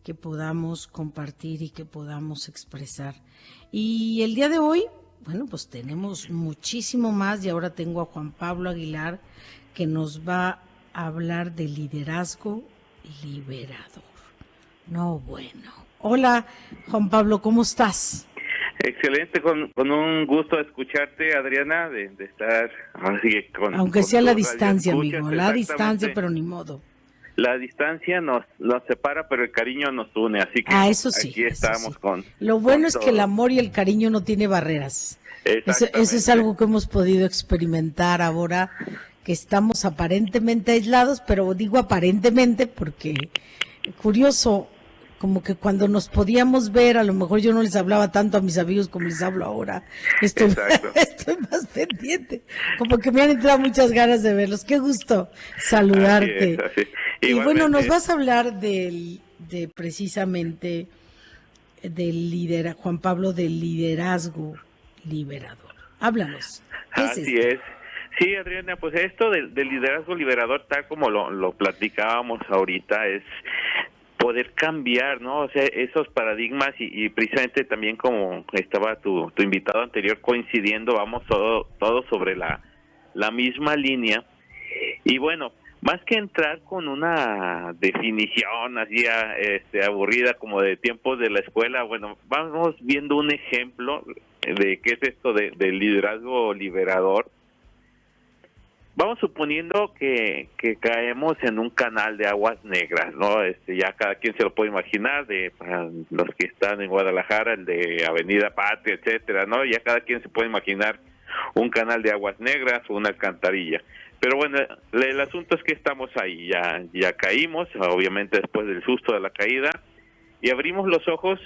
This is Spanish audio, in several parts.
que podamos compartir y que podamos expresar. Y el día de hoy, bueno, pues tenemos muchísimo más y ahora tengo a Juan Pablo Aguilar que nos va a hablar de liderazgo liberador. No, bueno. Hola, Juan Pablo, ¿cómo estás? Excelente, con un gusto escucharte, Adriana, de estar así Aunque sea con la tu distancia, radioescuchas, amigo, la distancia, exactamente. pero ni modo. La distancia nos separa, pero el cariño nos une, así que Eso sí, aquí eso sí. estamos Lo bueno con es que el todo. amor y el cariño no tiene barreras. Eso es Exactamente. algo que hemos podido experimentar ahora que estamos aparentemente aislados, pero digo aparentemente porque curioso, como que cuando nos podíamos ver, a lo mejor yo no les hablaba tanto a mis amigos como les hablo ahora. Estoy, Exacto. estoy más pendiente. Como que me han entrado muchas ganas de verlos. Qué gusto Así es, saludarte. así. Y bueno, nos Igualmente. vas a hablar de precisamente Juan Pablo, del liderazgo liberador. Háblanos. ¿Qué es Así esto? es. Sí, Adriana, pues esto del liderazgo liberador, tal como lo platicábamos ahorita, es poder cambiar, ¿no? O sea, esos paradigmas y precisamente también como estaba tu invitado anterior coincidiendo, vamos todo sobre la misma línea. Y bueno, más que entrar con una definición así aburrida como de tiempos de la escuela, bueno, vamos viendo un ejemplo de qué es esto del liderazgo liberador. Vamos suponiendo que caemos en un canal de aguas negras, ¿no? Ya cada quien se lo puede imaginar, para los que están en Guadalajara, el de Avenida Patria, etcétera, ¿no? Ya cada quien se puede imaginar un canal de aguas negras o una alcantarilla. Pero bueno, el asunto es que estamos ahí, ya caímos, obviamente después del susto de la caída, y abrimos los ojos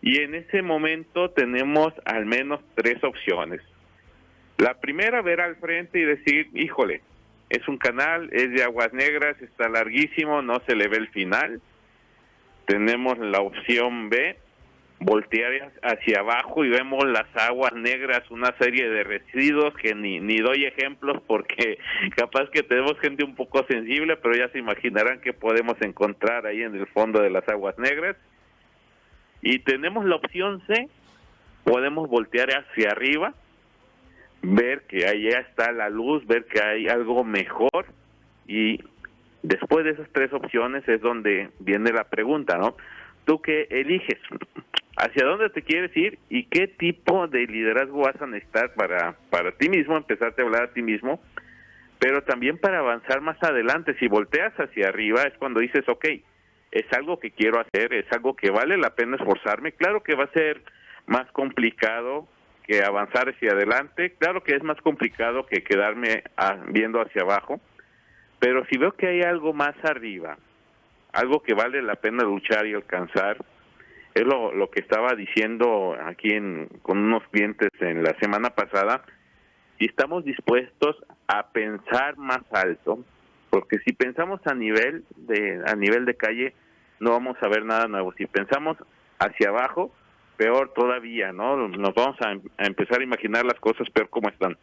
y en ese momento tenemos al menos tres opciones. La primera, ver al frente y decir, híjole, es un canal, es de aguas negras, está larguísimo, no se le ve el final. Tenemos la opción B, voltear hacia abajo y vemos las aguas negras, una serie de residuos que ni doy ejemplos porque capaz que tenemos gente un poco sensible, pero ya se imaginarán que podemos encontrar ahí en el fondo de las aguas negras. Y tenemos la opción C, podemos voltear hacia arriba, ver que allá está la luz, ver que hay algo mejor, y después de esas tres opciones es donde viene la pregunta, ¿no? ¿Tú qué eliges? ¿Hacia dónde te quieres ir y qué tipo de liderazgo vas a necesitar para ti mismo, empezarte a hablar a ti mismo, pero también para avanzar más adelante? Si volteas hacia arriba es cuando dices, ok, es algo que quiero hacer, es algo que vale la pena esforzarme. Claro que va a ser más complicado que avanzar hacia adelante, claro que es más complicado que quedarme viendo hacia abajo, pero si veo que hay algo más arriba, algo que vale la pena luchar y alcanzar, es lo que estaba diciendo aquí con unos clientes en la semana pasada, si estamos dispuestos a pensar más alto, porque si pensamos a nivel de calle no vamos a ver nada nuevo. Si pensamos hacia abajo, peor todavía, ¿no? Nos vamos a empezar a imaginar las cosas peor como están.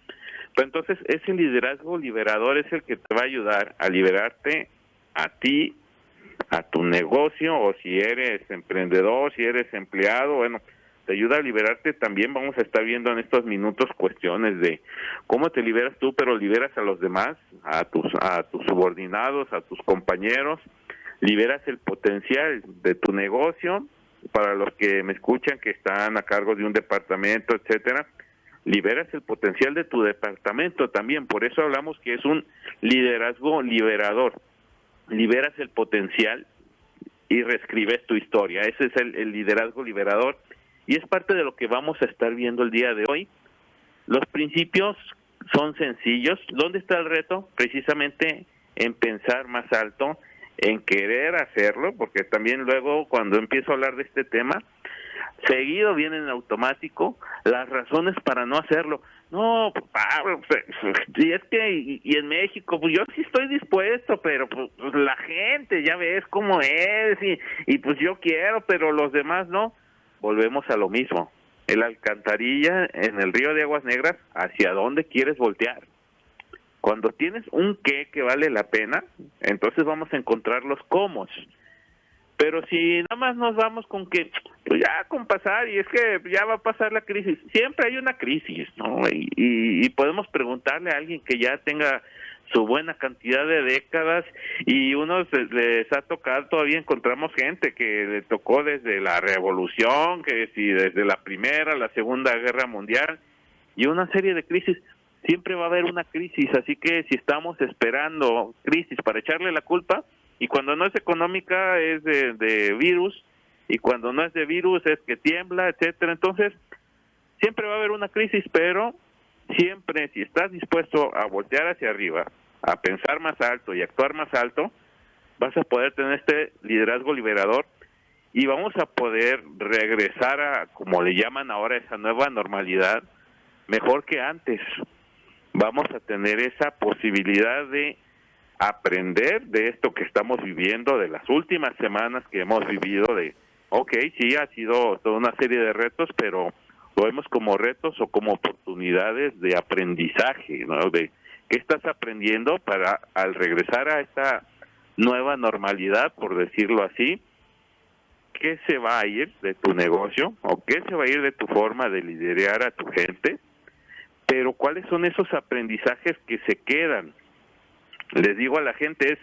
Pero entonces ese liderazgo liberador es el que te va a ayudar a liberarte a ti, a tu negocio, o si eres emprendedor, si eres empleado, bueno, te ayuda a liberarte también. Vamos a estar viendo en estos minutos cuestiones de cómo te liberas tú, pero liberas a los demás, a tus subordinados, a tus compañeros, liberas el potencial de tu negocio. Para los que me escuchan que están a cargo de un departamento, etcétera, liberas el potencial de tu departamento también. Por eso hablamos que es un liderazgo liberador. Liberas el potencial y reescribes tu historia. Ese es el liderazgo liberador y es parte de lo que vamos a estar viendo el día de hoy. Los principios son sencillos. ¿Dónde está el reto? Precisamente en pensar más alto, en querer hacerlo, porque también luego cuando empiezo a hablar de este tema, seguido vienen en automático las razones para no hacerlo. No, Pablo, y es que y en México, pues yo sí estoy dispuesto, pero pues la gente, ya ves cómo es, y pues yo quiero, pero los demás no. Volvemos a lo mismo. El alcantarilla en el río de aguas negras, ¿hacia dónde quieres voltear? Cuando tienes un qué que vale la pena, entonces vamos a encontrar los cómo. Pero si nada más nos vamos con que pues ya con pasar, y es que ya va a pasar la crisis, siempre hay una crisis, ¿no? Y podemos preguntarle a alguien que ya tenga su buena cantidad de décadas, y unos les ha tocado, todavía encontramos gente que le tocó desde la Revolución, que si desde la Primera, la Segunda Guerra Mundial, y una serie de crisis. Siempre va a haber una crisis, así que si estamos esperando crisis para echarle la culpa, y cuando no es económica es de virus, y cuando no es de virus es que tiembla, etcétera. Entonces, siempre va a haber una crisis, pero siempre, si estás dispuesto a voltear hacia arriba, a pensar más alto y actuar más alto, vas a poder tener este liderazgo liberador, y vamos a poder regresar a, como le llaman ahora, esa nueva normalidad, mejor que antes. Vamos a tener esa posibilidad de aprender de esto que estamos viviendo, de las últimas semanas que hemos vivido, de, sí, ha sido toda una serie de retos, pero lo vemos como retos o como oportunidades de aprendizaje, ¿no? De qué estás aprendiendo para, al regresar a esta nueva normalidad, por decirlo así, qué se va a ir de tu negocio o qué se va a ir de tu forma de liderar a tu gente, pero cuáles son esos aprendizajes que se quedan. Les digo a la gente, es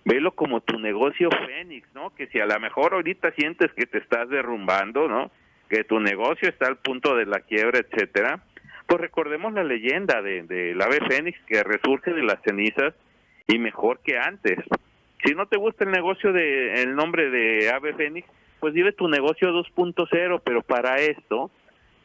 velo como tu negocio fénix, ¿no? Que si a lo mejor ahorita sientes que te estás derrumbando, ¿no? Que tu negocio está al punto de la quiebra, etcétera, pues recordemos la leyenda del ave fénix que resurge de las cenizas y mejor que antes. Si no te gusta el negocio el nombre de ave fénix, pues vive tu negocio 2.0, pero para esto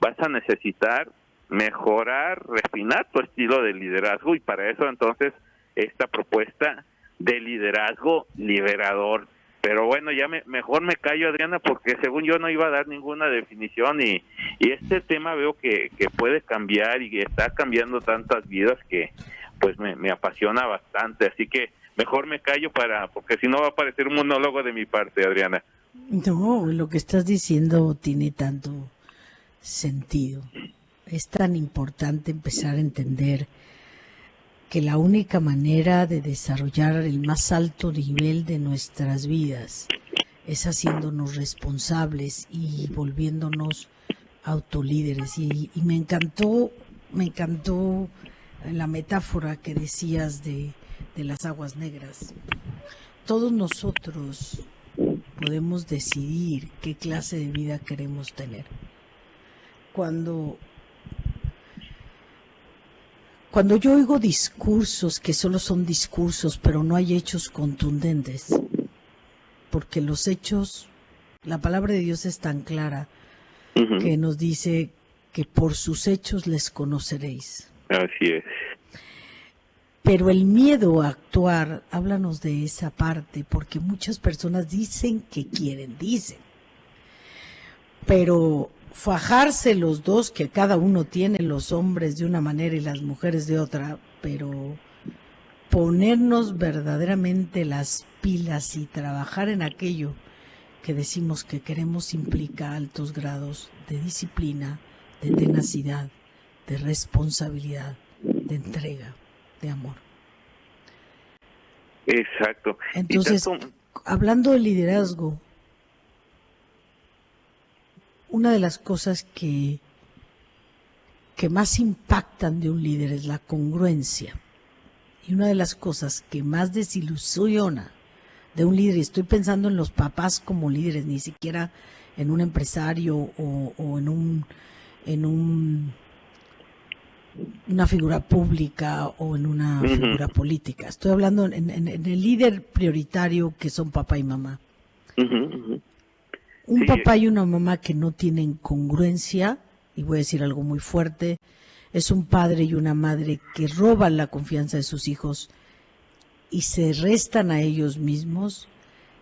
vas a necesitar mejorar, refinar tu estilo de liderazgo, y para eso entonces esta propuesta de liderazgo liberador. Pero bueno, ya mejor me callo, Adriana, porque según yo no iba a dar ninguna definición, y este tema veo que puede cambiar y que está cambiando tantas vidas que pues me apasiona bastante, así que mejor me callo porque si no va a parecer un monólogo de mi parte, Adriana. No, lo que estás diciendo tiene tanto sentido. Es tan importante empezar a entender que la única manera de desarrollar el más alto nivel de nuestras vidas es haciéndonos responsables y volviéndonos autolíderes. Y me encantó la metáfora que decías de las aguas negras. Todos nosotros podemos decidir qué clase de vida queremos tener. Cuando yo oigo discursos que solo son discursos, pero no hay hechos contundentes, porque los hechos, la palabra de Dios es tan clara que nos dice que por sus hechos les conoceréis. Así es. Pero el miedo a actuar, háblanos de esa parte, porque muchas personas dicen que dicen, pero fajarse los dos, que cada uno tiene, los hombres de una manera y las mujeres de otra, pero ponernos verdaderamente las pilas y trabajar en aquello que decimos que queremos implica altos grados de disciplina, de tenacidad, de responsabilidad, de entrega, de amor. Exacto. Entonces, hablando de liderazgo, una de las cosas que más impactan de un líder es la congruencia. Y una de las cosas que más desilusiona de un líder, y estoy pensando en los papás como líderes, ni siquiera en un empresario o en una figura pública o en una figura política. Estoy hablando en el líder prioritario que son papá y mamá. Un papá y una mamá que no tienen congruencia, y voy a decir algo muy fuerte, es un padre y una madre que roban la confianza de sus hijos y se restan a ellos mismos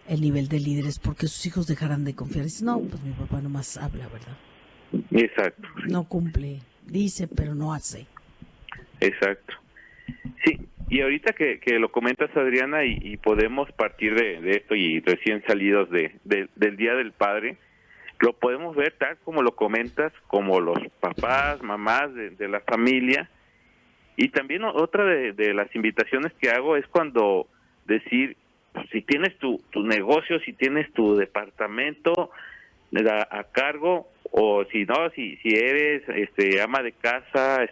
el nivel de líderes, porque sus hijos dejarán de confiar. Dicen, no, pues mi papá nomás habla, ¿verdad? Exacto. No cumple, dice, pero no hace. Exacto. Sí, y ahorita que lo comentas, Adriana, y podemos partir de esto, y recién salidos del Día del Padre, lo podemos ver tal como lo comentas, como los papás, mamás de la familia. Y también otra de las invitaciones que hago es cuando decir, si tienes tu negocio, si tienes tu departamento a cargo, o si no, si eres ama de casa,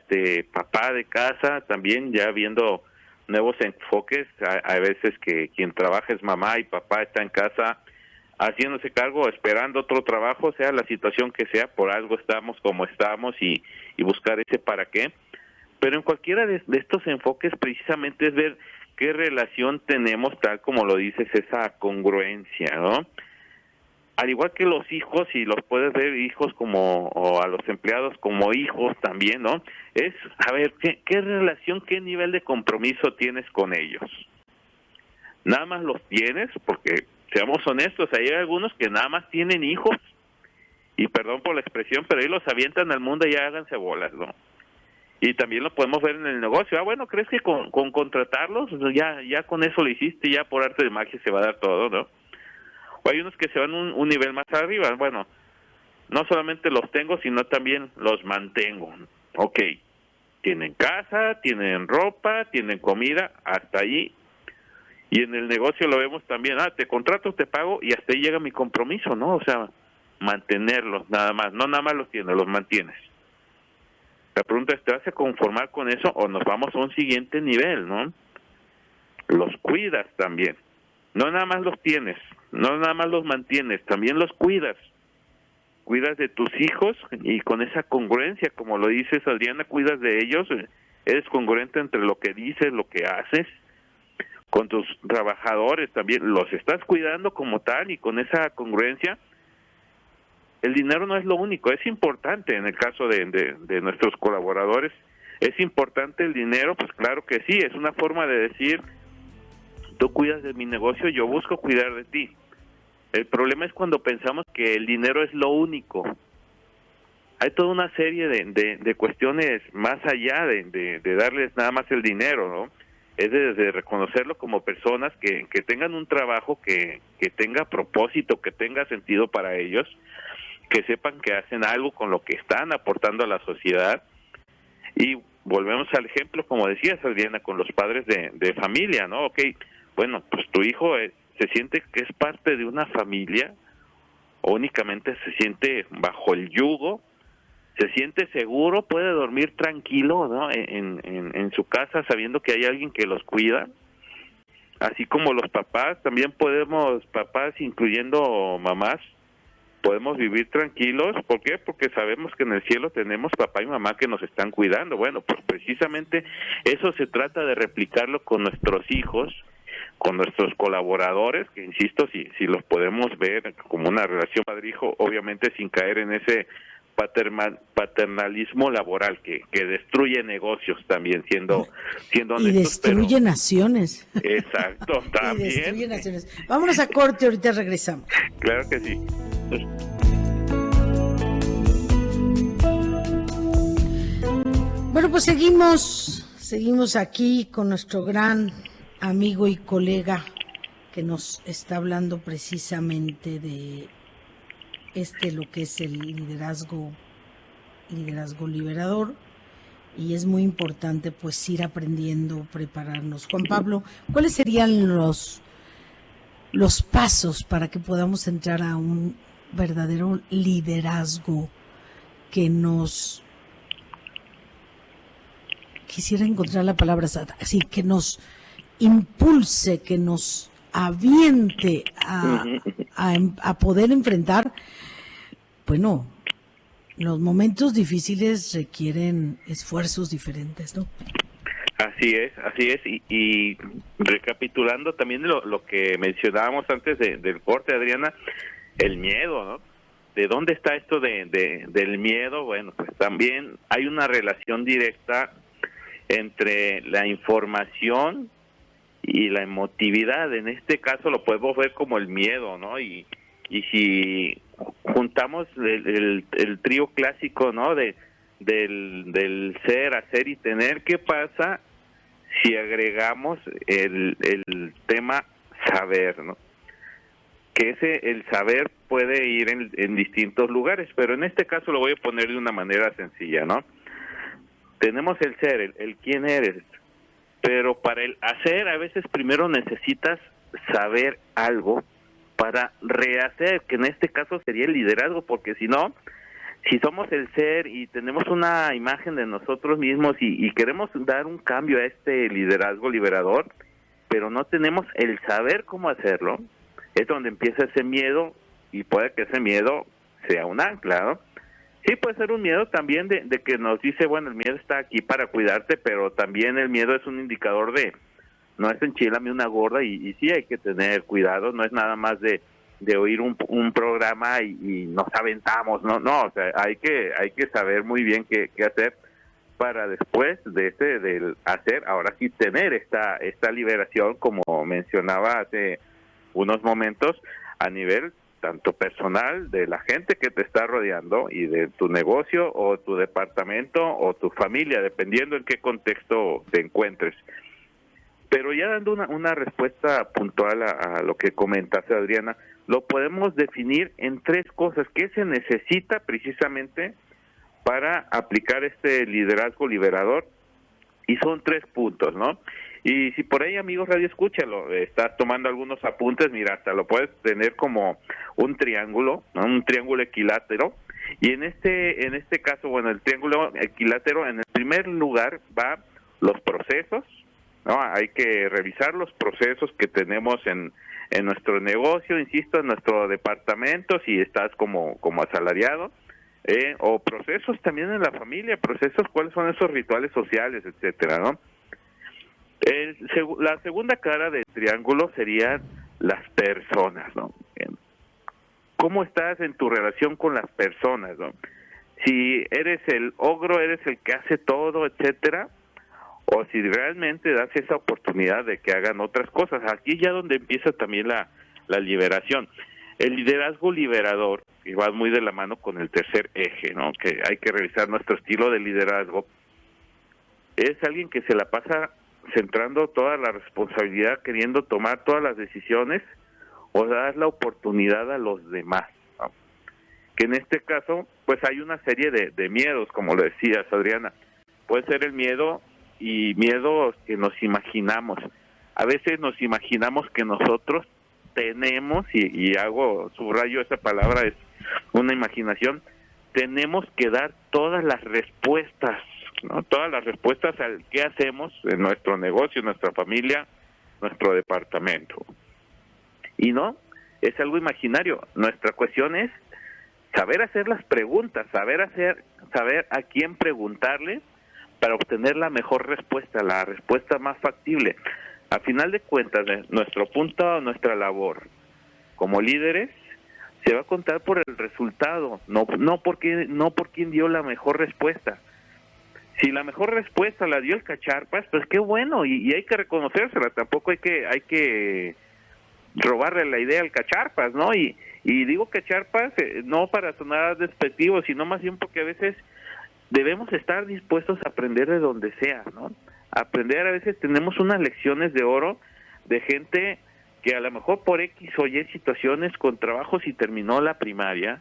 papá de casa, también ya viendo nuevos enfoques. Hay veces que quien trabaja es mamá y papá está en casa haciéndose cargo, esperando otro trabajo, sea la situación que sea, por algo estamos como estamos, y buscar ese para qué. Pero en cualquiera de estos enfoques precisamente es ver qué relación tenemos, tal como lo dices, esa congruencia, ¿no? Al igual que los hijos, y los puedes ver hijos como, o a los empleados como hijos también, ¿no? Es, a ver, ¿qué relación, qué nivel de compromiso tienes con ellos? Nada más los tienes, porque seamos honestos, hay algunos que nada más tienen hijos, y perdón por la expresión, pero ahí los avientan al mundo y ya háganse bolas, ¿no? Y también lo podemos ver en el negocio. Bueno, ¿crees que con contratarlos, ya con eso lo hiciste, ya por arte de magia se va a dar todo, ¿no? O hay unos que se van un nivel más arriba. Bueno, no solamente los tengo, sino también los mantengo. Ok, tienen casa, tienen ropa, tienen comida, hasta allí. Y en el negocio lo vemos también, te contrato, te pago, y hasta ahí llega mi compromiso, ¿no? O sea, mantenerlos nada más, no nada más los tienes, los mantienes. La pregunta es, ¿te vas a conformar con eso o nos vamos a un siguiente nivel, no? Los cuidas también. No nada más los tienes, no nada más los mantienes, también los cuidas. Cuidas de tus hijos, y con esa congruencia, como lo dices, Adriana, cuidas de ellos, eres congruente entre lo que dices, lo que haces. Con tus trabajadores también los estás cuidando como tal, y con esa congruencia. El dinero no es lo único, es importante en el caso de nuestros colaboradores. ¿Es importante el dinero? Pues claro que sí, es una forma de decir, tú cuidas de mi negocio, yo busco cuidar de ti. El problema es cuando pensamos que el dinero es lo único. Hay toda una serie de cuestiones más allá de darles nada más el dinero, ¿no? Es de reconocerlo como personas que tengan un trabajo que tenga propósito, que tenga sentido para ellos, que sepan que hacen algo con lo que están aportando a la sociedad. Y volvemos al ejemplo, como decías, Adriana, con los padres de familia, ¿no? Ok, bueno, pues tu hijo se siente que es parte de una familia, o únicamente se siente bajo el yugo, se siente seguro, puede dormir tranquilo, ¿no? En su casa, sabiendo que hay alguien que los cuida. Así como los papás, también podemos, papás incluyendo mamás, podemos vivir tranquilos. ¿Por qué? Porque sabemos que en el cielo tenemos papá y mamá que nos están cuidando. Bueno, pues precisamente eso se trata de replicarlo con nuestros hijos, con nuestros colaboradores, que insisto, si los podemos ver como una relación padre-hijo, obviamente sin caer en ese paternalismo laboral que destruye negocios también, siendo y honestos, destruye naciones. Exacto, también. Y destruye naciones. Vámonos a corte, ahorita regresamos. Claro que sí. Bueno, pues seguimos aquí con nuestro gran amigo y colega que nos está hablando precisamente de lo que es el liderazgo liberador, y es muy importante pues ir aprendiendo, prepararnos. Juan Pablo, ¿cuáles serían los pasos para que podamos entrar a un verdadero liderazgo que nos, quisiera encontrar la palabra así, que nos impulse, que nos aviente a poder enfrentar, bueno, los momentos difíciles requieren esfuerzos diferentes, ¿no? Así es, y recapitulando también lo que mencionábamos antes del corte, Adriana, el miedo, ¿no? ¿De dónde está esto del miedo? Bueno, pues también hay una relación directa entre la información y la emotividad. En este caso lo podemos ver como el miedo, ¿no? Y si juntamos el trío clásico, ¿no? del ser, hacer y tener, ¿qué pasa si agregamos el tema saber, ¿no? Que el saber puede ir en distintos lugares, pero en este caso lo voy a poner de una manera sencilla, ¿no? Tenemos el ser, el quién eres, pero para el hacer a veces primero necesitas saber algo para rehacer, que en este caso sería el liderazgo, porque si no, si somos el ser y tenemos una imagen de nosotros mismos y queremos dar un cambio a este liderazgo liberador, pero no tenemos el saber cómo hacerlo, es donde empieza ese miedo, y puede que ese miedo sea un ancla, ¿no? Sí, puede ser un miedo también de que nos dice, bueno, el miedo está aquí para cuidarte, pero también el miedo es un indicador de, no es enchilame una gorda, y sí hay que tener cuidado, no es nada más de oír un programa y nos aventamos, no, o sea, hay que saber muy bien qué hacer para después del hacer, ahora sí tener esta liberación, como mencionaba hace unos momentos, a nivel tanto personal, de la gente que te está rodeando y de tu negocio o tu departamento o tu familia, dependiendo en qué contexto te encuentres. Pero ya dando una respuesta puntual a lo que comentaste, Adriana, lo podemos definir en 3 cosas. ¿Qué se necesita precisamente para aplicar este liderazgo liberador? Y son 3 puntos, ¿no? Y si por ahí, amigos Radio Escúchalo, estás tomando algunos apuntes, mira, hasta lo puedes tener como un triángulo, ¿no? Un triángulo equilátero. Y en este caso, bueno, el triángulo equilátero, en el primer lugar va los procesos, ¿no? Hay que revisar los procesos que tenemos en nuestro negocio, insisto, en nuestro departamento, si estás como asalariado, o procesos también en la familia, procesos, cuáles son esos rituales sociales, etcétera, ¿no? La segunda cara del triángulo serían las personas, ¿no? ¿Cómo estás en tu relación con las personas, no? Si eres el ogro, eres el que hace todo, etcétera, o si realmente das esa oportunidad de que hagan otras cosas. Aquí ya donde empieza también la liberación. El liderazgo liberador, y va muy de la mano con el tercer eje, ¿no? Que hay que revisar nuestro estilo de liderazgo. Es alguien que se la pasa centrando toda la responsabilidad, queriendo tomar todas las decisiones o dar la oportunidad a los demás, ¿no? Que en este caso, pues hay una serie de miedos, como lo decías, Adriana. Puede ser el miedo y miedos que nos imaginamos. A veces nos imaginamos que nosotros tenemos, y subrayo esa palabra, es una imaginación, tenemos que dar todas las respuestas, ¿no? Todas las respuestas al qué hacemos en nuestro negocio, en nuestra familia, nuestro departamento. Y no, es algo imaginario. Nuestra cuestión es saber hacer las preguntas, saber a quién preguntarle para obtener la mejor respuesta, la respuesta más factible. A final de cuentas, nuestro punto, nuestra labor como líderes se va a contar por el resultado, no por quién dio la mejor respuesta. Si la mejor respuesta la dio el Cacharpas, pues qué bueno, y hay que reconocérsela. Tampoco hay que robarle la idea al Cacharpas, ¿no? Y digo Cacharpas no para sonar despectivo, sino más bien porque a veces debemos estar dispuestos a aprender de donde sea, ¿no? Aprender, a veces tenemos unas lecciones de oro de gente que a lo mejor por X o Y situaciones con trabajos y terminó la primaria,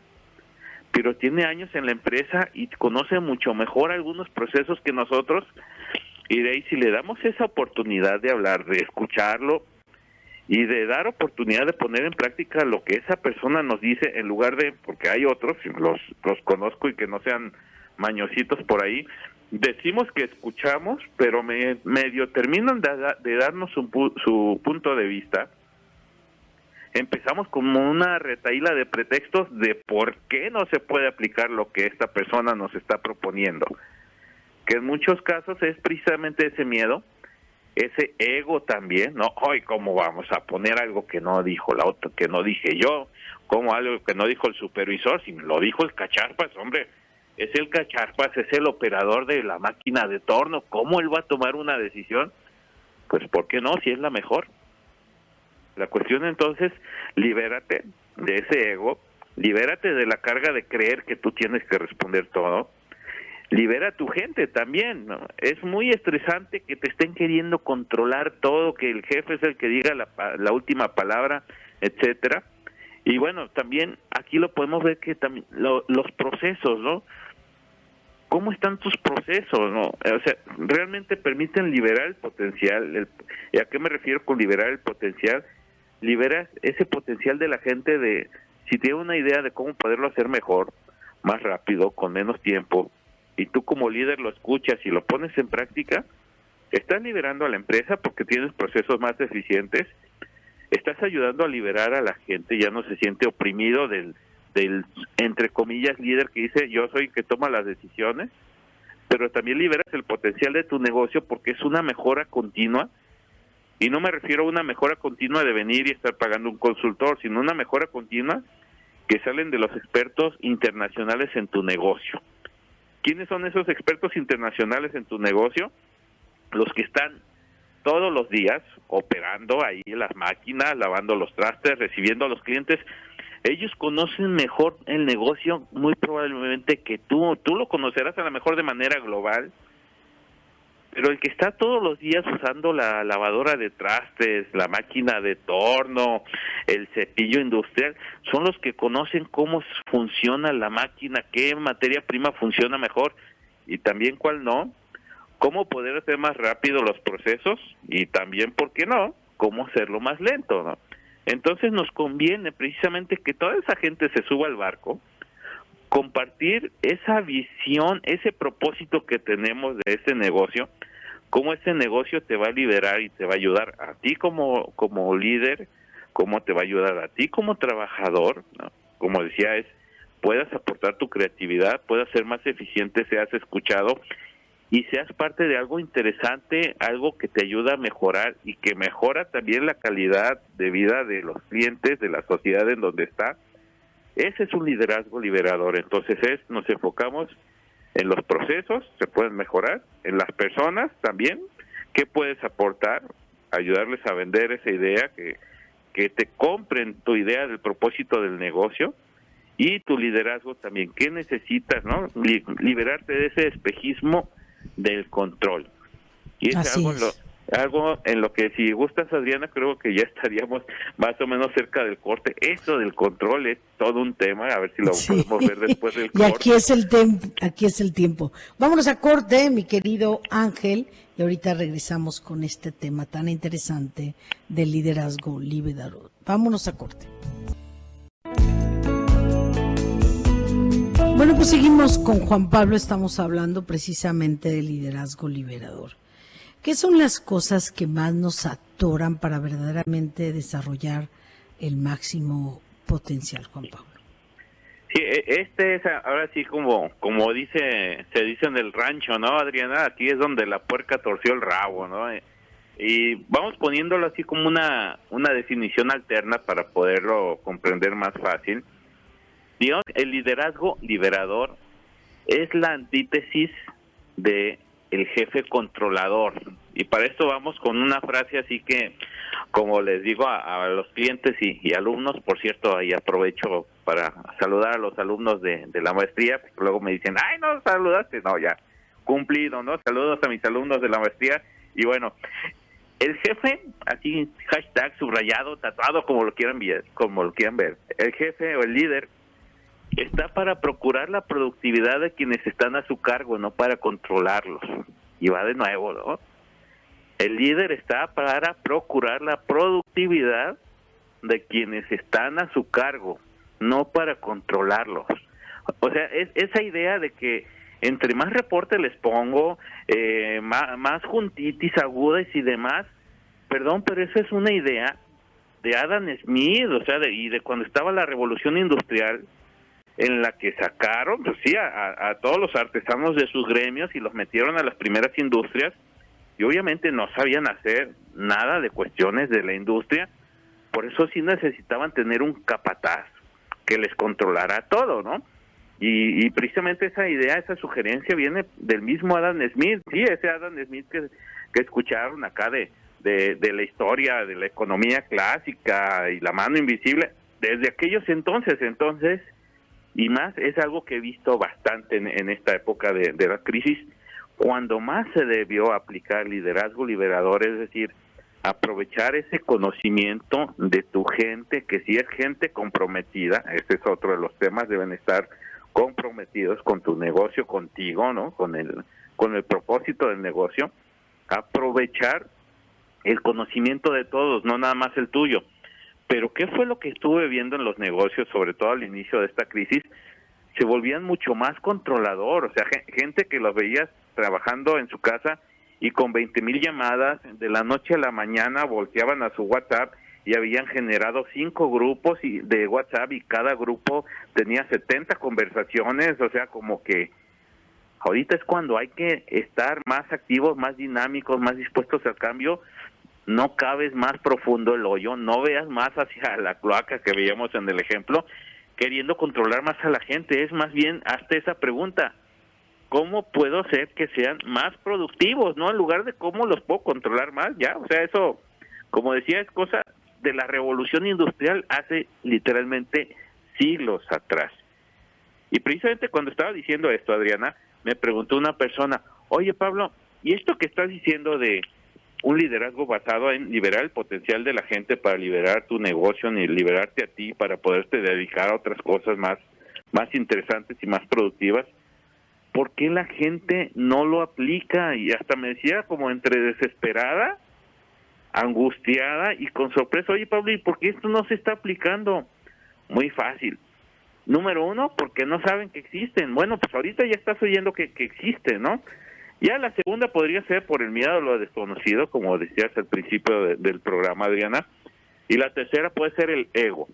pero tiene años en la empresa y conoce mucho mejor algunos procesos que nosotros, y de ahí si le damos esa oportunidad de hablar, de escucharlo y de dar oportunidad de poner en práctica lo que esa persona nos dice, en lugar de, porque hay otros, los conozco y que no sean mañositos por ahí, decimos que escuchamos, pero medio terminan de darnos su punto de vista. Empezamos como una retahíla de pretextos de por qué no se puede aplicar lo que esta persona nos está proponiendo, que en muchos casos es precisamente ese miedo, ese ego también, ¿no? Hoy cómo vamos a poner algo que no dijo la otra, que no dije yo, como algo que no dijo el supervisor, si lo dijo el Cacharpas, hombre, es el Cacharpas, es el operador de la máquina de torno, ¿cómo él va a tomar una decisión? Pues ¿por qué no? Si es la mejor. La cuestión entonces, libérate de ese ego, libérate de la carga de creer que tú tienes que responder todo, libera a tu gente también, ¿no? Es muy estresante que te estén queriendo controlar todo, que el jefe es el que diga la última palabra, etcétera. Y bueno, también aquí lo podemos ver que también los procesos, ¿no? ¿Cómo están tus procesos, no? O sea, ¿realmente permiten liberar el potencial? ¿Y a qué me refiero con liberar el potencial? liberas ese potencial de la gente de, si tiene una idea de cómo poderlo hacer mejor, más rápido, con menos tiempo, y tú como líder lo escuchas y lo pones en práctica, estás liberando a la empresa porque tienes procesos más eficientes, estás ayudando a liberar a la gente, ya no se siente oprimido del entre comillas líder que dice yo soy el que toma las decisiones, pero también liberas el potencial de tu negocio porque es una mejora continua, y no me refiero a una mejora continua de venir y estar pagando un consultor, sino una mejora continua que salen de los expertos internacionales en tu negocio. ¿Quiénes son esos expertos internacionales en tu negocio? Los que están todos los días operando ahí en las máquinas, lavando los trastes, recibiendo a los clientes. Ellos conocen mejor el negocio muy probablemente que tú. Tú lo conocerás a lo mejor de manera global, pero el que está todos los días usando la lavadora de trastes, la máquina de torno, el cepillo industrial, son los que conocen cómo funciona la máquina, qué materia prima funciona mejor y también cuál no, cómo poder hacer más rápido los procesos y también, ¿por qué no?, cómo hacerlo más lento, ¿no? Entonces nos conviene precisamente que toda esa gente se suba al barco, compartir esa visión, ese propósito que tenemos de ese negocio, cómo ese negocio te va a liberar y te va a ayudar a ti como líder, cómo te va a ayudar a ti como trabajador, ¿no? Como decía, puedas aportar tu creatividad, puedas ser más eficiente, seas escuchado y seas parte de algo interesante, algo que te ayuda a mejorar y que mejora también la calidad de vida de los clientes, de la sociedad en donde está. Ese es un liderazgo liberador. Entonces nos enfocamos en los procesos, se pueden mejorar, en las personas también, qué puedes aportar, ayudarles a vender esa idea, que te compren tu idea del propósito del negocio, y tu liderazgo también, qué necesitas, ¿no? Liberarte de ese espejismo del control. Y es algo en lo que, si gustas, Adriana, creo que ya estaríamos más o menos cerca del corte. Esto del control es todo un tema, a ver si lo podemos ver después del corte. Y aquí es el tiempo. Vámonos a corte, mi querido Ángel, y ahorita regresamos con este tema tan interesante del liderazgo liberador. Vámonos a corte. Bueno, pues seguimos con Juan Pablo, estamos hablando precisamente del liderazgo liberador. ¿Qué son las cosas que más nos atoran para verdaderamente desarrollar el máximo potencial, Juan Pablo? Sí, es ahora sí como se dice en el rancho, ¿no, Adriana? Aquí es donde la puerca torció el rabo, ¿no? Y vamos poniéndolo así como una definición alterna para poderlo comprender más fácil. Digamos, el liderazgo liberador es la antítesis de el jefe controlador, y para esto vamos con una frase así que, como les digo a los clientes y alumnos, por cierto, ahí aprovecho para saludar a los alumnos de la maestría, porque luego me dicen, ay, no saludaste, no, ya, cumplido, ¿no? Saludos a mis alumnos de la maestría, y bueno, el jefe, así, hashtag, subrayado, tatuado, como lo quieran ver, el jefe o el líder está para procurar la productividad de quienes están a su cargo, no para controlarlos. Y va de nuevo, ¿no? El líder está para procurar la productividad de quienes están a su cargo, no para controlarlos. O sea, es esa idea de que entre más reportes les pongo, más juntitis agudas y demás, perdón, pero esa es una idea de Adam Smith, o sea, y de cuando estaba la revolución industrial, en la que sacaron, pues sí, a todos los artesanos de sus gremios y los metieron a las primeras industrias, y obviamente no sabían hacer nada de cuestiones de la industria, por eso sí necesitaban tener un capataz que les controlara todo, ¿no? Y precisamente esa idea, esa sugerencia viene del mismo Adam Smith, sí, ese Adam Smith que escucharon acá de la historia de la economía clásica y la mano invisible, desde aquellos entonces, y más es algo que he visto bastante en esta época de la crisis, cuando más se debió aplicar liderazgo liberador, es decir, aprovechar ese conocimiento de tu gente, que si es gente comprometida, este es otro de los temas, deben estar comprometidos con tu negocio, contigo, ¿no? Con el propósito del negocio, aprovechar el conocimiento de todos, no nada más el tuyo. Pero ¿qué fue lo que estuve viendo en los negocios, sobre todo al inicio de esta crisis? Se volvían mucho más controlador, o sea, gente que los veías trabajando en su casa y con 20,000 llamadas, de la noche a la mañana volteaban a su WhatsApp y habían generado 5 grupos de WhatsApp y cada grupo tenía 70 conversaciones, o sea, como que ahorita es cuando hay que estar más activos, más dinámicos, más dispuestos al cambio. No cabes más profundo el hoyo, no veas más hacia la cloaca que veíamos en el ejemplo, queriendo controlar más a la gente. Es más bien, hazte esa pregunta: ¿cómo puedo hacer que sean más productivos? ¿No? En lugar de cómo los puedo controlar más, ya. O sea, eso, como decía, es cosa de la revolución industrial hace literalmente siglos atrás. Y precisamente cuando estaba diciendo esto, Adriana, me preguntó una persona: oye, Pablo, ¿y esto que estás diciendo de un liderazgo basado en liberar el potencial de la gente para liberar tu negocio, ni liberarte a ti para poderte dedicar a otras cosas más interesantes y más productivas? ¿Por qué la gente no lo aplica? Y hasta me decía como entre desesperada, angustiada y con sorpresa: oye, Pablo, ¿y por qué esto no se está aplicando? Muy fácil. Número uno, porque no saben que existen. Bueno, pues ahorita ya estás oyendo que existen, ¿no? Ya la segunda podría ser por el miedo a lo desconocido, como decías al principio del programa, Adriana. Y la tercera puede ser el ego.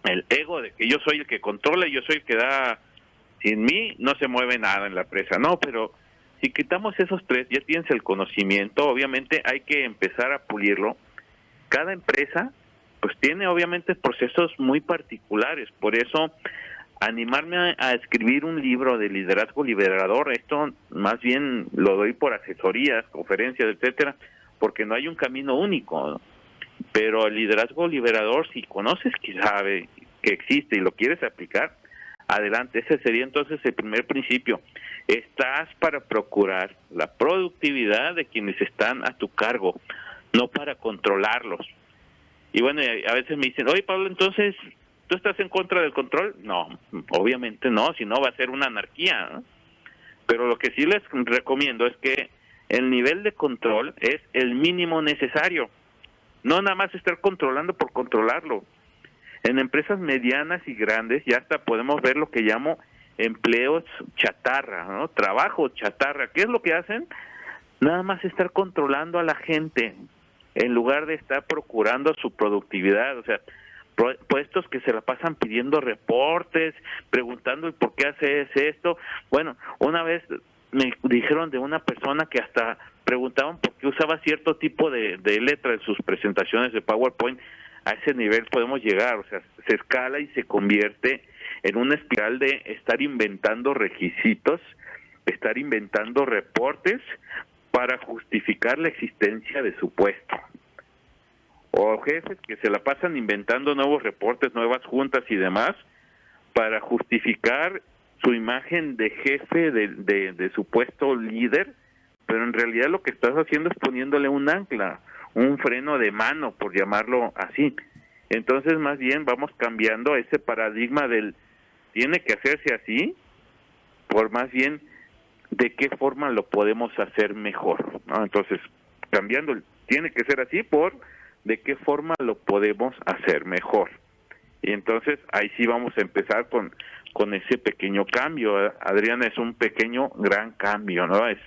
El ego de que yo soy el que controla, yo soy el que da, sin mí no se mueve nada en la empresa. No, pero si quitamos esos tres, ya tienes el conocimiento, obviamente hay que empezar a pulirlo. Cada empresa pues tiene obviamente procesos muy particulares, por eso animarme a escribir un libro de liderazgo liberador, esto más bien lo doy por asesorías, conferencias, etcétera, porque no hay un camino único, ¿no? Pero el liderazgo liberador, si conoces que sabe que existe y lo quieres aplicar, adelante. Ese sería entonces el primer principio. Estás para procurar la productividad de quienes están a tu cargo, no para controlarlos. Y bueno, a veces me dicen: oye, Pablo, entonces, ¿tú estás en contra del control? No, obviamente no, si no va a ser una anarquía, ¿no? Pero lo que sí les recomiendo es que el nivel de control es el mínimo necesario. No nada más estar controlando por controlarlo. En empresas medianas y grandes ya hasta podemos ver lo que llamo empleos chatarra, ¿no? Trabajo chatarra. ¿Qué es lo que hacen? Nada más estar controlando a la gente en lugar de estar procurando su productividad. O sea, puestos que se la pasan pidiendo reportes, preguntando por qué haces esto. Bueno, una vez me dijeron de una persona que hasta preguntaban por qué usaba cierto tipo de letra en sus presentaciones de PowerPoint. A ese nivel podemos llegar, o sea, se escala y se convierte en una espiral de estar inventando requisitos, estar inventando reportes para justificar la existencia de su puesto. O jefes que se la pasan inventando nuevos reportes, nuevas juntas y demás para justificar su imagen de jefe de su puesto líder, pero en realidad lo que estás haciendo es poniéndole un ancla, un freno de mano, por llamarlo así. Entonces, más bien vamos cambiando ese paradigma del tiene que hacerse así, por más bien de qué forma lo podemos hacer mejor, ¿no? Entonces, cambiando el tiene que ser así por de qué forma lo podemos hacer mejor. Y entonces ahí sí vamos a empezar con ese pequeño cambio. Adriana, es un pequeño gran cambio, ¿no? Es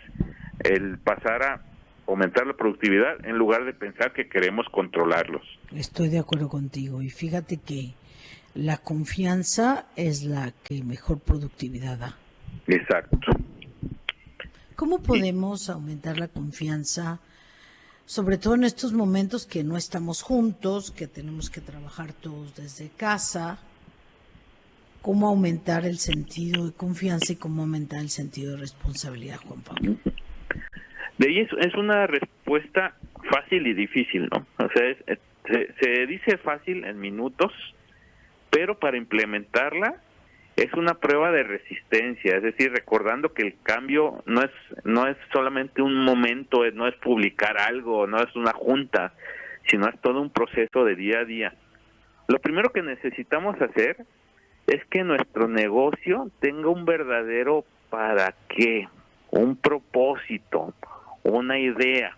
el pasar a aumentar la productividad en lugar de pensar que queremos controlarlos. Estoy de acuerdo contigo y fíjate que la confianza es la que mejor productividad da. Exacto. ¿Cómo podemos aumentar la confianza, sobre todo en estos momentos que no estamos juntos, que tenemos que trabajar todos desde casa? ¿Cómo aumentar el sentido de confianza y cómo aumentar el sentido de responsabilidad, Juan Pablo? De ahí es una respuesta fácil y difícil, ¿no? O sea, se dice fácil en minutos, pero para implementarla es una prueba de resistencia, es decir, recordando que el cambio no es solamente un momento, no es publicar algo, no es una junta, sino es todo un proceso de día a día. Lo primero que necesitamos hacer es que nuestro negocio tenga un verdadero para qué, un propósito, una idea.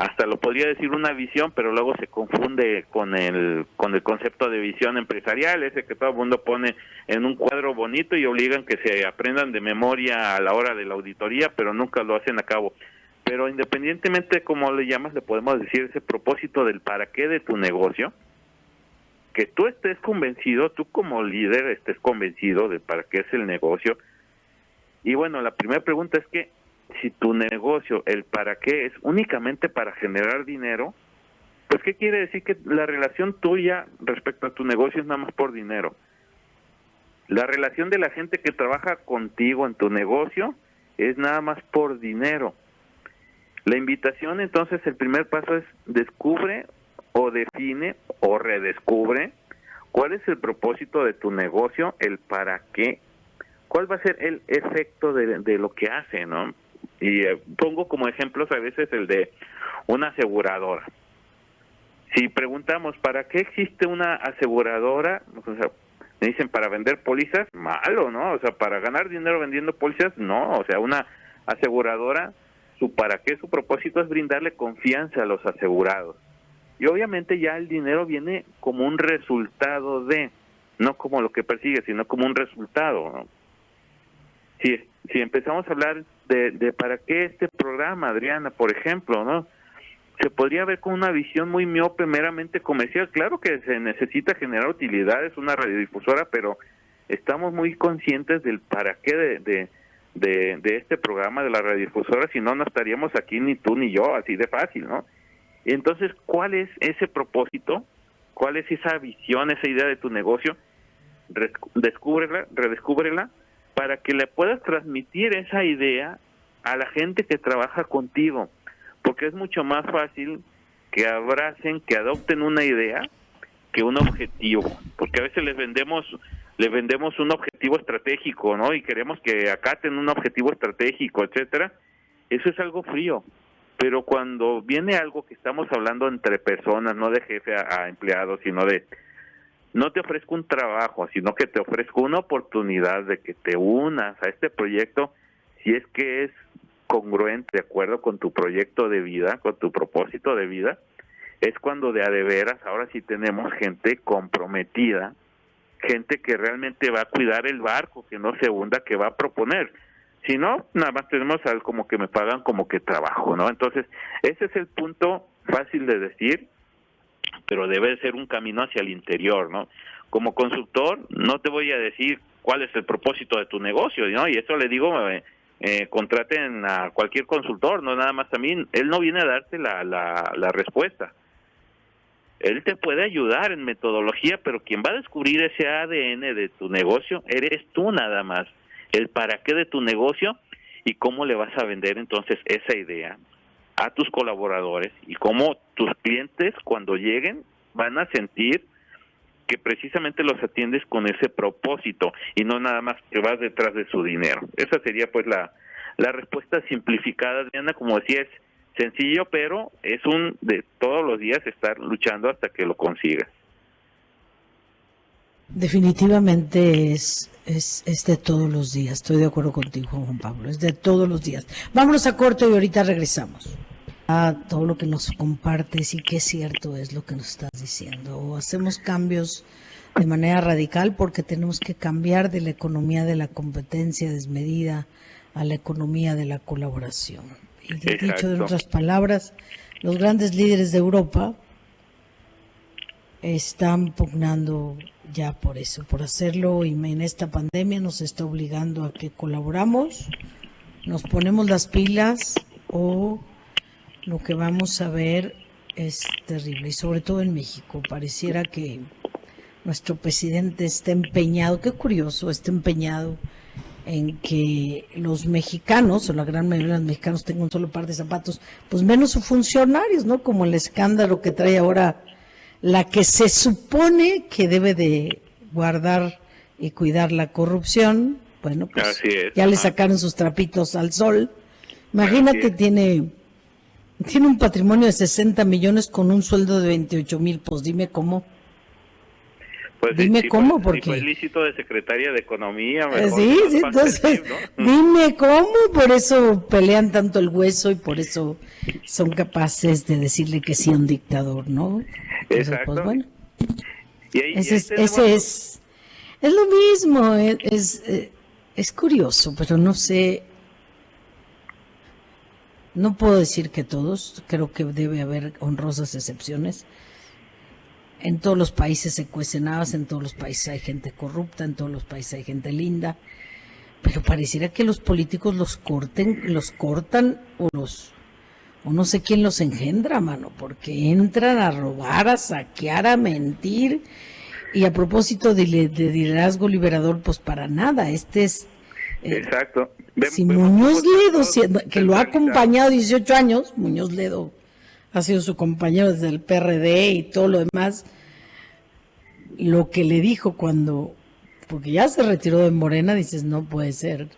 hasta lo podría decir una visión, pero luego se confunde con el concepto de visión empresarial, ese que todo el mundo pone en un cuadro bonito y obligan que se aprendan de memoria a la hora de la auditoría, pero nunca lo hacen a cabo. Pero independientemente de cómo le llamas, le podemos decir ese propósito del para qué de tu negocio, que tú estés convencido, tú como líder estés convencido de para qué es el negocio. Y bueno, la primera pregunta es que si tu negocio, el para qué es únicamente para generar dinero, pues ¿qué quiere decir? Que la relación tuya respecto a tu negocio es nada más por dinero. La relación de la gente que trabaja contigo en tu negocio es nada más por dinero. La invitación, entonces, el primer paso es descubre o define o redescubre cuál es el propósito de tu negocio, el para qué, cuál va a ser el efecto de lo que hace, ¿no? Y pongo como ejemplos a veces el de una aseguradora. Si preguntamos, ¿para qué existe una aseguradora? O sea, me dicen, ¿para vender pólizas? Malo, ¿no? O sea, ¿para ganar dinero vendiendo pólizas? No, o sea, una aseguradora, su para qué, su propósito es brindarle confianza a los asegurados. Y obviamente ya el dinero viene como un resultado de, no como lo que persigue, sino como un resultado, ¿no? Si empezamos a hablar de para qué este programa, Adriana, por ejemplo, ¿no? Se podría ver con una visión muy miope, meramente comercial. Claro que se necesita generar utilidades, una radiodifusora, pero estamos muy conscientes del para qué de este programa de la radiodifusora, si no, no estaríamos aquí ni tú ni yo, así de fácil, ¿no? Entonces, ¿cuál es ese propósito? ¿Cuál es esa visión, esa idea de tu negocio? Descúbrela, redescúbrela, para que le puedas transmitir esa idea a la gente que trabaja contigo, porque es mucho más fácil que abracen, que adopten una idea que un objetivo, porque a veces les vendemos un objetivo estratégico, ¿no? Y queremos que acaten un objetivo estratégico, etcétera. Eso es algo frío, pero cuando viene algo que estamos hablando entre personas, no de jefe a empleado, sino de no te ofrezco un trabajo, sino que te ofrezco una oportunidad de que te unas a este proyecto, si es que es congruente, de acuerdo con tu proyecto de vida, con tu propósito de vida, es cuando de a de veras ahora sí tenemos gente comprometida, gente que realmente va a cuidar el barco, que no se hunda, que va a proponer. Si no, nada más tenemos al como que me pagan como que trabajo, ¿no? Entonces, ese es el punto fácil de decir, pero debe ser un camino hacia el interior, ¿no? Como consultor, no te voy a decir cuál es el propósito de tu negocio, ¿no? Y eso le digo, contraten a cualquier consultor, no nada más a mí. Él no viene a darte la respuesta. Él te puede ayudar en metodología, pero quien va a descubrir ese ADN de tu negocio eres tú nada más. El para qué de tu negocio y cómo le vas a vender entonces esa idea a tus colaboradores y cómo tus clientes cuando lleguen van a sentir que precisamente los atiendes con ese propósito y no nada más que vas detrás de su dinero. Esa sería pues la respuesta simplificada, Diana. Como decía, es sencillo, pero es un de todos los días estar luchando hasta que lo consigas. Definitivamente es de todos los días. Estoy de acuerdo contigo, Juan Pablo. Es de todos los días. Vámonos a corte y ahorita regresamos. Todo lo que nos compartes y qué cierto es lo que nos estás diciendo. O hacemos cambios de manera radical porque tenemos que cambiar de la economía de la competencia desmedida a la economía de la colaboración. Y dicho de otras palabras, los grandes líderes de Europa están pugnando ya por eso, por hacerlo, y en esta pandemia nos está obligando a que colaboramos, nos ponemos las pilas o lo que vamos a ver es terrible. Y sobre todo en México, pareciera que nuestro presidente está empeñado, qué curioso, está empeñado en que los mexicanos, o la gran mayoría de los mexicanos, tengan un solo par de zapatos, pues menos sus funcionarios, ¿no? Como el escándalo que trae ahora la que se supone que debe de guardar y cuidar la corrupción. Bueno, pues así es. Ya le sacaron sus trapitos al sol. Imagínate, tiene un patrimonio de 60 millones con un sueldo de 28,000, pues dime cómo. Pues dime cómo, porque fue ilícito de secretaria de Economía. Sí, entonces, ¿no? Dime cómo, por eso pelean tanto el hueso y por eso son capaces de decirle que sí a un dictador, ¿no? Entonces, Exacto. pues bueno, Y ahí ese es lo mismo, es curioso, pero no sé, no puedo decir que todos, creo que debe haber honrosas excepciones. En todos los países se cuecen habas, en todos los países hay gente corrupta, en todos los países hay gente linda, pero pareciera que los políticos los cortan o no sé quién los engendra, mano, porque entran a robar, a saquear, a mentir. Y a propósito de liderazgo liberador, pues para nada, este es... exacto. Si Muñoz Ledo, que lo ha acompañado 18 años, Muñoz Ledo ha sido su compañero desde el PRD y todo lo demás, lo que le dijo porque ya se retiró de Morena, dices, no puede ser.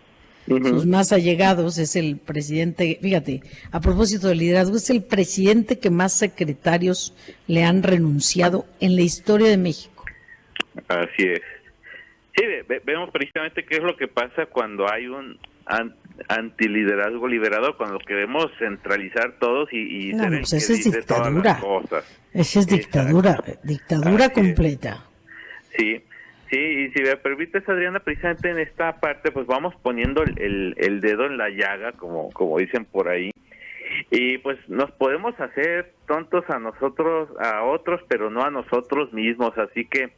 Sus más allegados es el presidente, fíjate, a propósito del liderazgo, es el presidente que más secretarios le han renunciado en la historia de México. Así es. Sí, vemos precisamente qué es lo que pasa cuando hay un antiliderazgo liberador, cuando queremos centralizar todos y no, ser pues el esa que es dice dictadura. todas las cosas. Esa es dictadura, dictadura Así completa. Sí, sí, y si me permites, Adriana, precisamente en esta parte, pues vamos poniendo el dedo en la llaga, como dicen por ahí, y pues nos podemos hacer tontos a nosotros, a otros, pero no a nosotros mismos, así que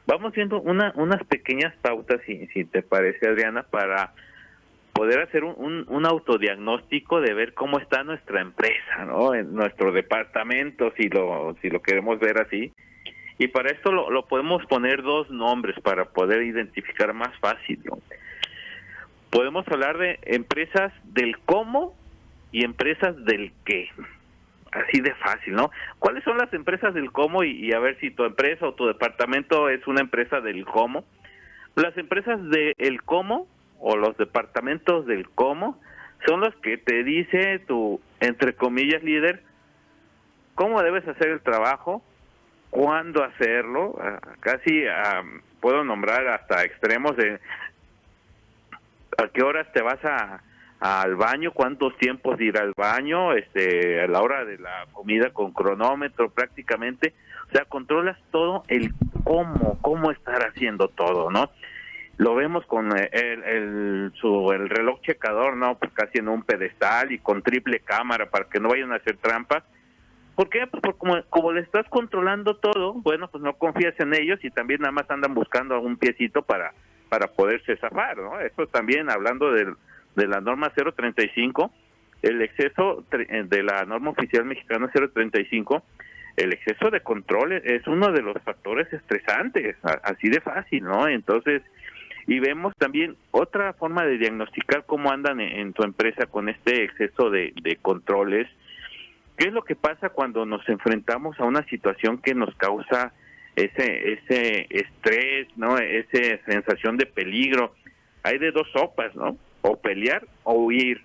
vamos viendo unas pequeñas pautas, si te parece, Adriana, para poder hacer un autodiagnóstico de ver cómo está nuestra empresa, ¿no? En nuestro departamento, si lo queremos ver así. Y para esto lo podemos poner dos nombres para poder identificar más fácil, ¿no? Podemos hablar de empresas del cómo y empresas del qué. Así de fácil, ¿no? ¿Cuáles son las empresas del cómo? Y a ver si tu empresa o tu departamento es una empresa del cómo. Las empresas del cómo o los departamentos del cómo son los que te dice tu, entre comillas, líder, cómo debes hacer el trabajo, cuándo hacerlo, casi puedo nombrar hasta extremos de a qué horas te vas al baño, cuántos tiempos de ir al baño, a la hora de la comida con cronómetro prácticamente, o sea, controlas todo el cómo estar haciendo todo, ¿no? Lo vemos con el reloj checador, ¿no? Pues casi en un pedestal y con triple cámara para que no vayan a hacer trampas. ¿Por qué? Pues como le estás controlando todo, bueno, pues no confías en ellos y también nada más andan buscando un piecito para poderse zafar, ¿no? Eso también, hablando de la norma 035, el exceso de la norma oficial mexicana 035, el exceso de control es uno de los factores estresantes, así de fácil, ¿no? Entonces, y vemos también otra forma de diagnosticar cómo andan en tu empresa con este exceso de controles. ¿Qué es lo que pasa cuando nos enfrentamos a una situación que nos causa ese estrés, ¿no? Esa sensación de peligro? Hay de dos sopas, ¿no? O pelear o huir.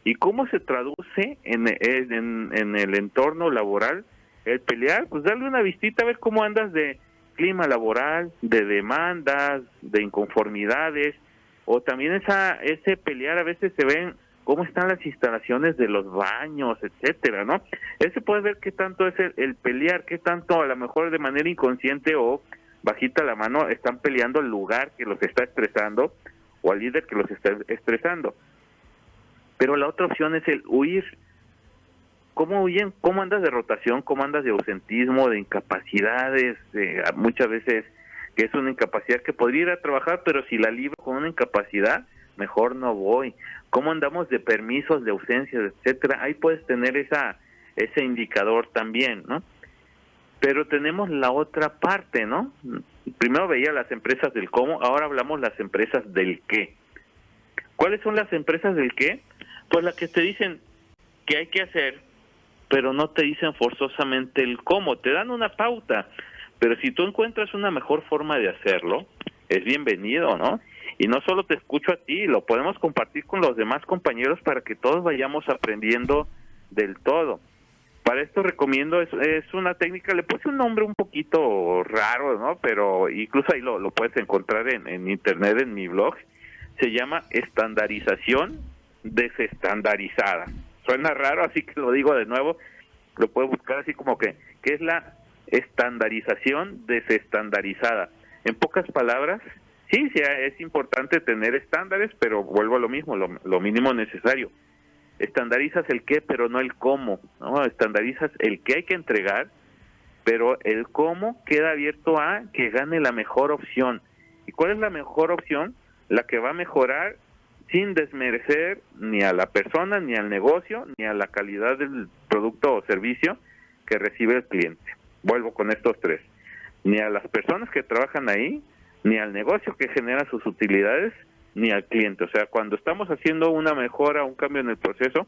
¿Y cómo se traduce en el entorno laboral? El pelear, pues darle una vistita a ver cómo andas de clima laboral, de demandas, de inconformidades, o también ese pelear a veces se ven cómo están las instalaciones de los baños, etcétera, ¿no? Ese puede ver qué tanto es el pelear, qué tanto a lo mejor de manera inconsciente o bajita la mano están peleando el lugar que los está estresando o al líder que los está estresando. Pero la otra opción es el huir. ¿Cómo huyen? ¿Cómo andas de rotación? ¿Cómo andas de ausentismo, de incapacidades? Muchas veces que es una incapacidad que podría ir a trabajar, pero si la libro con una incapacidad, mejor no voy. ¿Cómo andamos de permisos, de ausencias, etcétera? Ahí puedes tener ese indicador también, ¿no? Pero tenemos la otra parte, ¿no? Primero veía las empresas del cómo, ahora hablamos las empresas del qué. ¿Cuáles son las empresas del qué? Pues las que te dicen qué hay que hacer, pero no te dicen forzosamente el cómo. Te dan una pauta, pero si tú encuentras una mejor forma de hacerlo, es bienvenido, ¿no? Y no solo te escucho a ti, lo podemos compartir con los demás compañeros para que todos vayamos aprendiendo del todo. Para esto recomiendo, es una técnica, le puse un nombre un poquito raro, ¿no? Pero incluso ahí lo puedes encontrar en internet, en mi blog. Se llama estandarización desestandarizada. suena raro, así que lo digo de nuevo, lo puedo buscar así como que es la estandarización desestandarizada. En pocas palabras, sí, es importante tener estándares, pero vuelvo a lo mismo, lo mínimo necesario. Estandarizas el qué, pero no el cómo, ¿no? Estandarizas el qué hay que entregar, pero el cómo queda abierto a que gane la mejor opción. ¿Y cuál es la mejor opción? La que va a mejorar sin desmerecer ni a la persona, ni al negocio, ni a la calidad del producto o servicio que recibe el cliente. Vuelvo con estos tres. Ni a las personas que trabajan ahí, ni al negocio que genera sus utilidades, ni al cliente. O sea, cuando estamos haciendo una mejora, un cambio en el proceso,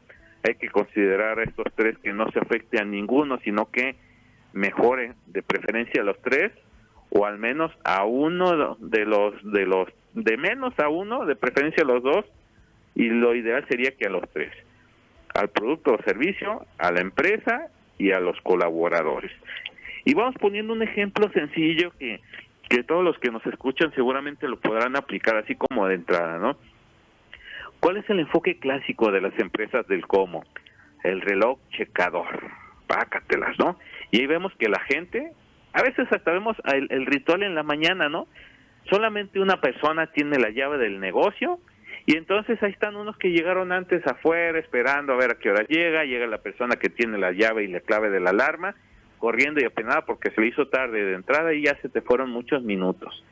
hay que considerar a estos tres, que no se afecte a ninguno, sino que mejore de preferencia a los tres, o al menos a uno de menos a uno, de preferencia a los dos, y lo ideal sería que a los tres, al producto o servicio, a la empresa y a los colaboradores. Y vamos poniendo un ejemplo sencillo que todos los que nos escuchan seguramente lo podrán aplicar así como de entrada, ¿no? ¿Cuál es el enfoque clásico de las empresas del cómo? El reloj checador, pácatelas, ¿no? Y ahí vemos que la gente, a veces hasta vemos el ritual en la mañana, ¿no? Solamente una persona tiene la llave del negocio, y entonces ahí están unos que llegaron antes afuera esperando a ver a qué hora llega la persona que tiene la llave y la clave de la alarma, corriendo y apenada porque se le hizo tarde de entrada y ya se te fueron muchos minutos.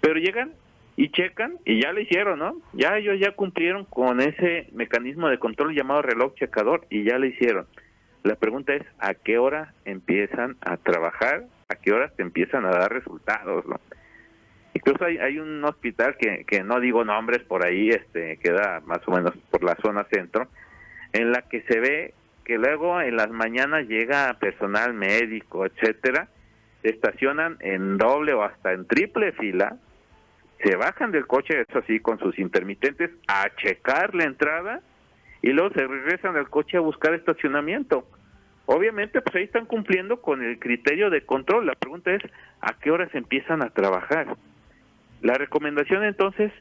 Pero llegan y checan y ya lo hicieron, ¿no? Ya ellos ya cumplieron con ese mecanismo de control llamado reloj checador y ya lo hicieron. La pregunta es, ¿a qué hora empiezan a trabajar? ¿A qué hora te empiezan a dar resultados, no? Incluso hay un hospital que no digo nombres por ahí, queda más o menos por la zona centro, en la que se ve que luego en las mañanas llega personal médico, etcétera, se estacionan en doble o hasta en triple fila, se bajan del coche, eso sí, con sus intermitentes, a checar la entrada y luego se regresan al coche a buscar estacionamiento. Obviamente, pues ahí están cumpliendo con el criterio de control. La pregunta es, ¿a qué horas empiezan a trabajar? La recomendación entonces,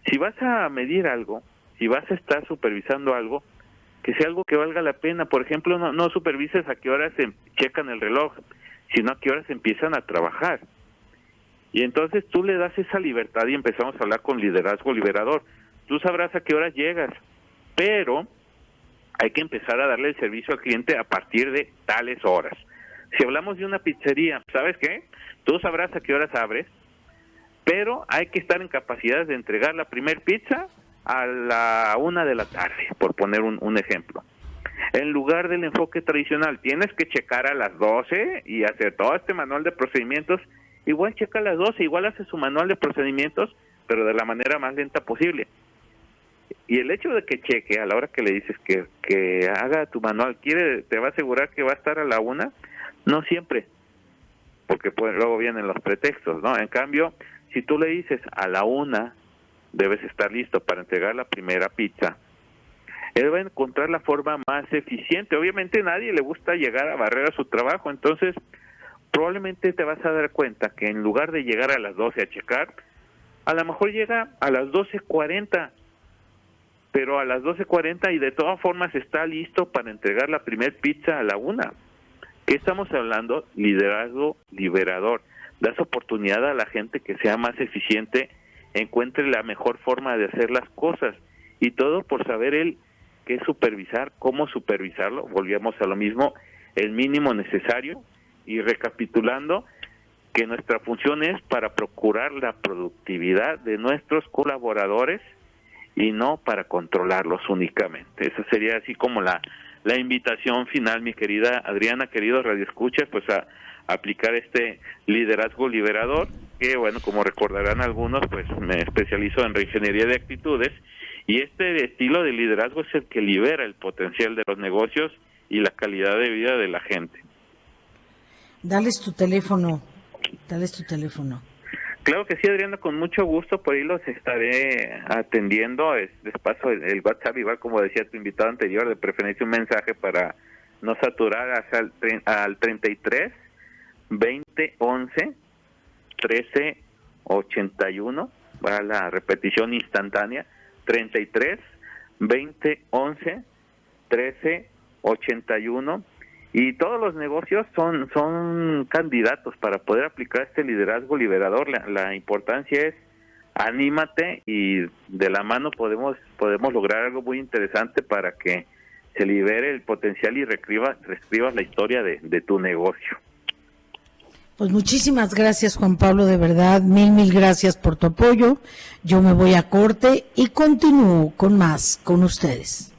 si vas a medir algo, si vas a estar supervisando algo, que sea algo que valga la pena. Por ejemplo, no supervises a qué horas se checan el reloj, sino a qué horas empiezan a trabajar. Y entonces tú le das esa libertad y empezamos a hablar con liderazgo liberador. Tú sabrás a qué horas llegas, pero hay que empezar a darle el servicio al cliente a partir de tales horas. Si hablamos de una pizzería, ¿sabes qué? Tú sabrás a qué horas abres, pero hay que estar en capacidad de entregar la primer pizza a la 1 de la tarde, por poner un ejemplo. En lugar del enfoque tradicional, tienes que checar a las 12 y hacer todo este manual de procedimientos. Igual checa a las 12, igual hace su manual de procedimientos, pero de la manera más lenta posible. Y el hecho de que cheque a la hora que le dices que haga tu manual, te va a asegurar que va a estar a la 1, no siempre, porque luego vienen los pretextos, ¿no? En cambio, si tú le dices a la 1 debes estar listo para entregar la primera pizza, él va a encontrar la forma más eficiente. Obviamente a nadie le gusta llegar a barrer a su trabajo, entonces probablemente te vas a dar cuenta que en lugar de llegar a las 12 a checar, a lo mejor llega a las 12:40, pero a las 12:40 y de todas formas está listo para entregar la primer pizza a la 1. ¿Qué estamos hablando? Liderazgo liberador. Das oportunidad a la gente que sea más eficiente, encuentre la mejor forma de hacer las cosas, y todo por saber él qué supervisar, cómo supervisarlo. Volvíamos a lo mismo, el mínimo necesario, y recapitulando que nuestra función es para procurar la productividad de nuestros colaboradores y no para controlarlos únicamente. Esa sería así como la invitación final, mi querida Adriana, queridos radioescuchas, pues a aplicar este liderazgo liberador, que bueno, como recordarán algunos, pues me especializo en reingeniería de actitudes, y este estilo de liderazgo es el que libera el potencial de los negocios y la calidad de vida de la gente. Dales tu teléfono. Claro que sí, Adriana, con mucho gusto, por ahí los estaré atendiendo. Les paso el WhatsApp, igual como decía tu invitado anterior, de preferencia un mensaje para no saturar, hacia al 33 20 11 13 81, para la repetición instantánea, 33 20 11 1381. Y todos los negocios son candidatos para poder aplicar este liderazgo liberador. La importancia es anímate, y de la mano podemos lograr algo muy interesante para que se libere el potencial y reescribas la historia de tu negocio. Pues muchísimas gracias, Juan Pablo, de verdad, mil gracias por tu apoyo. Yo me voy a corte y continúo con más con ustedes.